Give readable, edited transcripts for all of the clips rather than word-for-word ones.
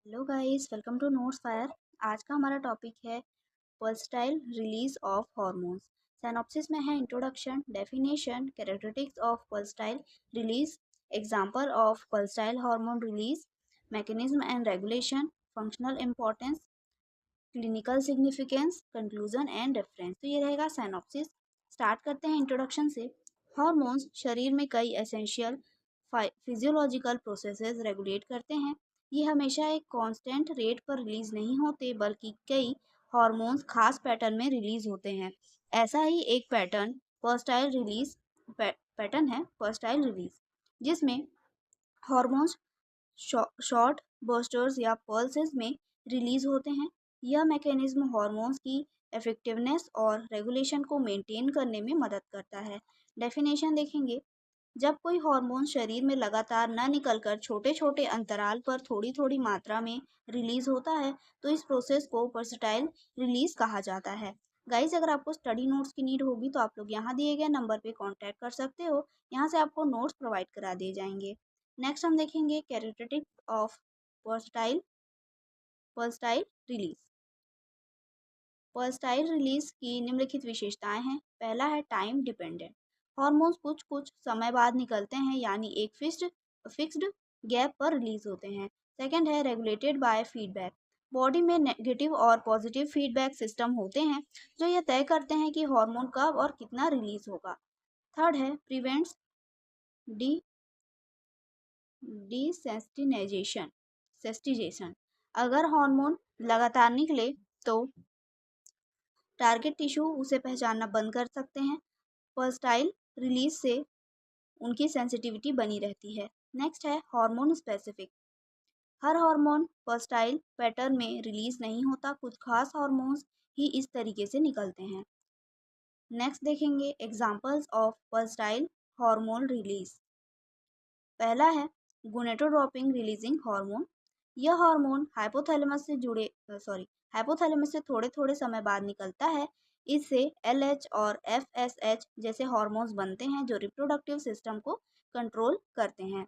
Hello guys, welcome to Notes Fire. आज का हमारा टॉपिक है pulsatile release of hormones. Synopsis में है introduction, definition, characteristics of pulsatile release, example of pulsatile hormone release, mechanism and regulation, functional importance, clinical significance, conclusion and reference. तो ये रहेगा synopsis. Start करते हैं इंट्रोडक्शन से। हार्मोन्स शरीर में कई एसेंशियल फिजियोलॉजिकल प्रोसेसेस रेगुलेट करते हैं। ये हमेशा एक कांस्टेंट रेट पर रिलीज नहीं होते, बल्कि कई हार्मोन्स खास पैटर्न में रिलीज होते हैं। ऐसा ही एक पैटर्न है पर्स्टाइल रिलीज, जिसमें हार्मोन्स शॉर्ट बर्स्टर्स या पल्सेस में रिलीज होते हैं। यह मैकेनिज्म हार्मोन्स की इफेक्टिवनेस और रेगुलेशन को मेंटेन करने में मदद करता है। डेफिनेशन देखेंगे। जब कोई हार्मोन शरीर में लगातार न निकलकर छोटे छोटे अंतराल पर थोड़ी थोड़ी मात्रा में रिलीज होता है, तो इस प्रोसेस को पर्सटाइल रिलीज कहा जाता है। गाइज, अगर आपको स्टडी नोट्स की नीड होगी तो आप लोग यहाँ दिए गए नंबर पे कांटेक्ट कर सकते हो। यहाँ से आपको नोट्स प्रोवाइड करा दिए जाएंगे। नेक्स्ट हम देखेंगे कैरेक्टरिस्टिक्स ऑफ पर्सटाइल पर्सटाइल रिलीज। पर्सटाइल रिलीज की निम्नलिखित विशेषताएं हैं। पहला है टाइम डिपेंडेंट। हार्मोन्स कुछ कुछ समय बाद निकलते हैं, यानी एक फिक्स्ड गैप पर रिलीज होते हैं। सेकंड है रेगुलेटेड बाय फीडबैक। बॉडी में नेगेटिव और पॉजिटिव फीडबैक सिस्टम होते हैं, जो यह तय करते हैं कि हार्मोन कब और कितना रिलीज होगा। थर्ड है प्रिवेंट्स डी डिसेंसिटाइजेशन सेस्टिजेशन। अगर हार्मोन लगातार निकले तो टारगेट टिश्यू उसे पहचानना बंद कर सकते हैं। पर्सटाइल रिलीज से उनकी सेंसिटिविटी बनी रहती है। नेक्स्ट है हार्मोन स्पेसिफिक। हर हार्मोन पर्सटाइल पैटर्न में रिलीज नहीं होता, कुछ खास हार्मोन्स ही इस तरीके से निकलते हैं। नेक्स्ट देखेंगे एग्जांपल्स ऑफ पर्सटाइल हार्मोन रिलीज। पहला है गोनेटोट्रोपिन रिलीजिंग हार्मोन। यह हार्मोन हाइपोथैलेमस से थोड़े थोड़े समय बाद निकलता है। इससे एलएच और एफएसएच जैसे हार्मोन्स बनते हैं, जो रिप्रोडक्टिव सिस्टम को कंट्रोल करते हैं।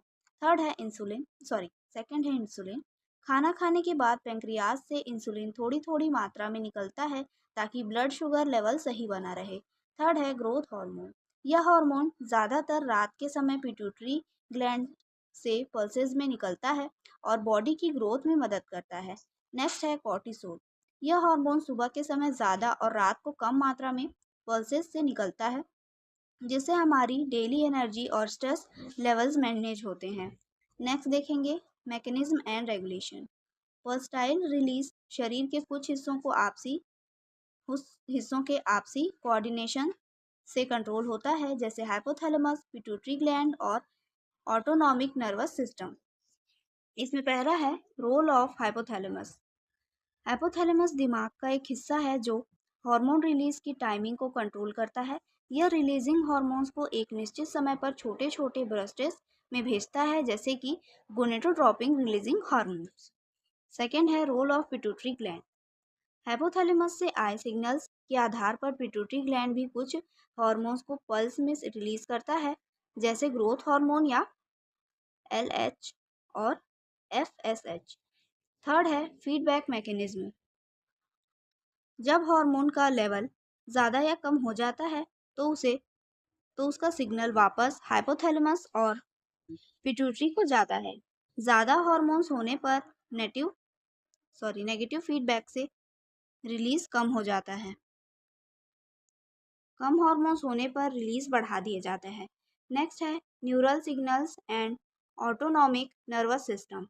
सेकंड है इंसुलिन। खाना खाने के बाद पेंक्रियाज से इंसुलिन थोड़ी थोड़ी मात्रा में निकलता है, ताकि ब्लड शुगर लेवल सही बना रहे। थर्ड है ग्रोथ हार्मोन। यह हार्मोन ज़्यादातर रात के समय पिट्यूटरी ग्लैंड से पल्सेस में निकलता है और बॉडी की ग्रोथ में मदद करता है। नेक्स्ट है कॉर्टिसोल। यह हार्मोन सुबह के समय ज़्यादा और रात को कम मात्रा में पल्सेस से निकलता है, जिससे हमारी डेली एनर्जी और स्ट्रेस लेवल्स मैनेज होते हैं। नेक्स्ट देखेंगे mechanism and regulation. Pulsatile release शरीर के कुछ हिस्सों के आपसी कोऑर्डिनेशन से कंट्रोल होता है, जैसे हाइपोथैलेमस, पिट्यूटरी ग्लैंड और ऑटोनॉमिक नर्वस सिस्टम। इसमें पहला है रोल ऑफ हाइपोथैलेमस। हाइपोथैलेमस दिमाग का एक हिस्सा है जो हार्मोन रिलीज की टाइमिंग को कंट्रोल करता है। यह रिलीजिंग हार्मोन्स को एक निश्चित समय पर छोटे छोटे बर्स्ट्स में भेजता है, जैसे कि गोनेटोट्रोपिन रिलीजिंग हार्मोन्स। सेकेंड है role of pituitary gland. Hypothalamus से आए सिग्नल्स के आधार पर पिट्यूटरी ग्लैंड भी कुछ हार्मोन्स को पल्स में रिलीज करता है, जैसे ग्रोथ हार्मोन या एलएच और एफएसएच। थर्ड है फीडबैक मैकेनिज्म। जब हार्मोन का लेवल ज़्यादा या कम हो जाता है, तो उसका सिग्नल वापस हाइपोथैलेमस और पिट्यूटरी को जाता है। ज़्यादा हार्मोन्स होने पर नेगेटिव फीडबैक से रिलीज कम हो जाता है। कम हार्मोन्स होने पर रिलीज बढ़ा दिए जाते हैं। नेक्स्ट है neural signals and autonomic nervous system.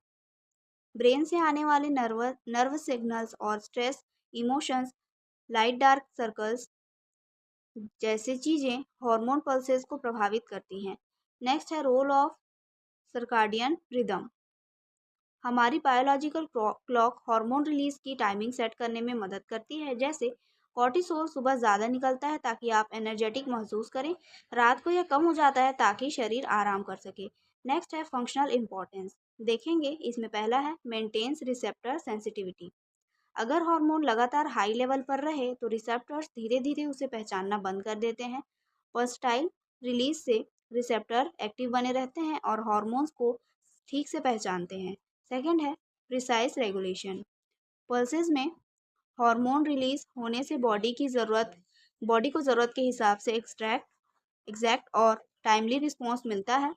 Brain से आने वाले नर्व सिग्नल्स और stress, emotions, light dark circles जैसे चीज़ें हार्मोन पल्सेस को प्रभावित करती हैं। नेक्स्ट है रोल ऑफ सर्काडियन रिदम। हमारी बायोलॉजिकल क्लॉक हार्मोन रिलीज की टाइमिंग सेट करने में मदद करती है। जैसे कॉर्टिसोल सुबह ज़्यादा निकलता है ताकि आप एनर्जेटिक महसूस करें, रात को यह कम हो जाता है ताकि शरीर आराम कर सके। नेक्स्ट है फंक्शनल इंपॉर्टेंस। देखेंगे, इसमें पहला है मेंटेन्स रिसेप्टर सेंसिटिविटी। अगर हार्मोन लगातार हाई लेवल पर रहे तो रिसेप्टर्स धीरे धीरे उसे पहचानना बंद कर देते हैं। पर्सटाइल रिलीज से रिसेप्टर एक्टिव बने रहते हैं और हार्मोन्स को ठीक से पहचानते हैं। सेकंड है प्रिसाइज रेगुलेशन। पल्सेस में हार्मोन रिलीज होने से बॉडी को ज़रूरत के हिसाब से एग्जैक्ट और टाइमली रिस्पॉन्स मिलता है,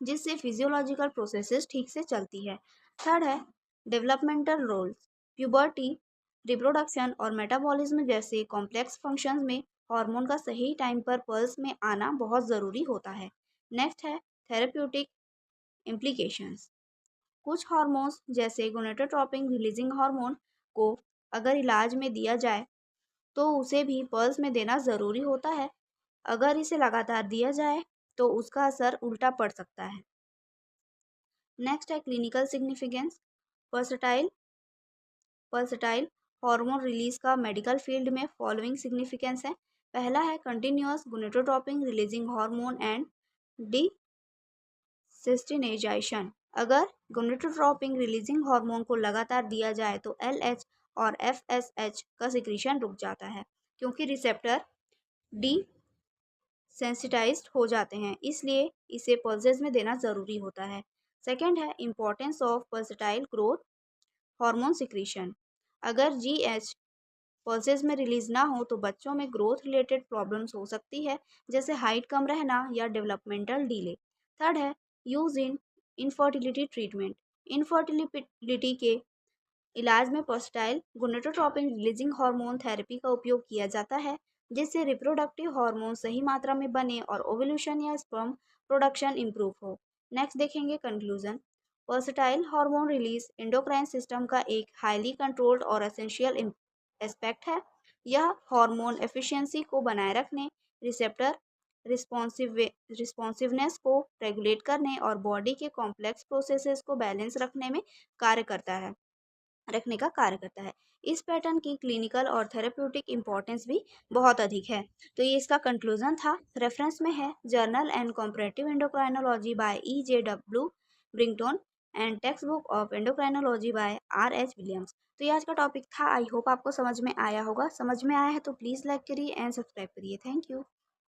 जिससे फिजियोलॉजिकल प्रोसेसेस ठीक से चलती है। थर्ड है डेवलपमेंटल रोल्स। प्यूबर्टी, रिप्रोडक्शन और मेटाबॉलिज्म जैसे कॉम्प्लेक्स फंक्शंस में हार्मोन का सही टाइम पर पल्स में आना बहुत ज़रूरी होता है। नेक्स्ट है थेरेप्यूटिक इम्प्लीकेशंस। कुछ हार्मोन्स जैसे गोनेटोट्रोपिन रिलीजिंग हार्मोन को अगर इलाज में दिया जाए तो उसे भी पल्स में देना ज़रूरी होता है। अगर इसे लगातार दिया जाए तो उसका असर उल्टा पड़ सकता है। नेक्स्ट है clinical significance. Pulsatile pulsatile hormone release का मेडिकल फील्ड में फॉलोइंग सिग्निफिकेंस है। पहला है कंटिन्यूअस गोनेटोट्रोपिन रिलीजिंग हार्मोन एंड डिसिस्टिनाइजेशन। अगर गोनेटोट्रोपिन रिलीजिंग हार्मोन को लगातार दिया जाए तो एलएच और एफएसएच का सिक्रीशन रुक जाता है, क्योंकि रिसेप्टर डी सेंसिटाइज्ड हो जाते हैं, इसलिए इसे पल्सेस में देना ज़रूरी होता है। सेकेंड है importance of pulsatile growth hormone secretion. अगर जीएच पल्सेस में रिलीज ना हो तो बच्चों में ग्रोथ रिलेटेड प्रॉब्लम्स हो सकती है, जैसे हाइट कम रहना या डेवलपमेंटल डिले। थर्ड है use in infertility treatment. Infertility के इलाज में पॉस्टाइल गोनेटोट्रोपिन रिलीजिंग हार्मोन थेरेपी का उपयोग किया जाता है, जिससे रिप्रोडक्टिव हार्मोन सही मात्रा में बने और ओवुलेशन या स्पर्म प्रोडक्शन इंप्रूव हो। नेक्स्ट देखेंगे conclusion. Versatile hormone release endocrine system का एक हाईली कंट्रोल्ड और एसेंशियल एस्पेक्ट है। यह हार्मोन एफिशिएंसी को बनाए रखने, रिसेप्टर रिस्पॉन्सिवनेस को रेगुलेट करने और बॉडी के कॉम्प्लेक्स प्रोसेसेस को बैलेंस रखने का कार्य करता है। इस पैटर्न की क्लिनिकल और थेरेप्यूटिक इंपॉर्टेंस भी बहुत अधिक है। तो ये इसका कंक्लूजन था। रेफरेंस में है journal and comparative endocrinology by EJW Brington and textbook of endocrinology by RH Williams. तो ये आज का टॉपिक था। आई होप आपको समझ में आया होगा। समझ में आया है तो प्लीज़ लाइक करिए एंड सब्सक्राइब करिए। Thank you.